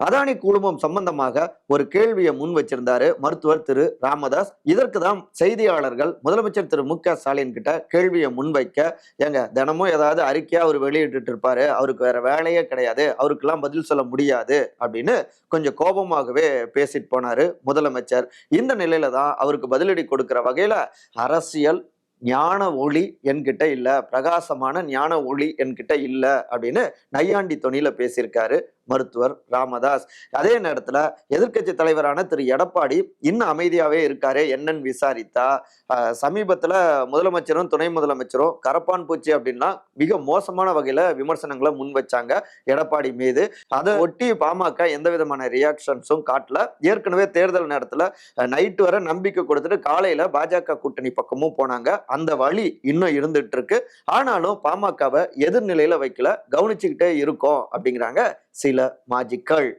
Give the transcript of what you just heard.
அதானி குழுமம் சம்பந்தமாக ஒரு கேள்வியை முன் வச்சிருந்தாரு மருத்துவர் திரு ராமதாஸ். இதற்கு தான் செய்தியாளர்கள் முதலமைச்சர் திரு மு.க.ஸ்டாலின் கிட்ட கேள்வியை முன்வைக்க, ஏங்க தினமும் ஏதாவது அறிக்கையா அவர் வெளியிட்டு இருப்பாரு, அவருக்கு வேற வேலையே கிடையாது, அவருக்கெல்லாம் பதில் சொல்ல முடியாது அப்படின்னு கொஞ்சம் கோபமாகவே பேசிட்டு போனாரு முதலமைச்சர். இந்த நிலையில தான் அவருக்கு பதிலடி கொடுக்கிற வகையில அரசியல் ஞான ஒளி என்கிட்ட இல்ல, பிரகாசமான ஞான ஒளி என்கிட்ட இல்ல அப்படின்னு நையாண்டி தொனியில பேசியிருக்காரு மருத்துவர் ராமதாஸ். அதே நேரத்துல எதிர்க்கட்சி தலைவரான திரு எடப்பாடி இன்னும் அமைதியாவே இருக்காரு என்னன்னு விசாரித்தா, சமீபத்துல முதலமைச்சரும் துணை முதலமைச்சரும் கரப்பான் பூச்சி அப்படின்னா மிக மோசமான வகையில விமர்சனங்களை முன் வச்சாங்க எடப்பாடி மீது. அதை ஒட்டி பாமக எந்த விதமான ரியாக்ஷன்ஸும் காட்டல. ஏற்கனவே தேர்தல் நேரத்துல நைட்டு வரை நம்பிக்கை கொடுத்துட்டு காலையில பாஜக கூட்டணி பக்கமும் போனாங்க. அந்த வழி இன்னும் இருந்துட்டு இருக்கு. ஆனாலும் பாமகவை எதிர்நிலையில வைக்கல, கவனிச்சுக்கிட்டே இருக்கோம் அப்படிங்கிறாங்க சில மாஜிக்கள்.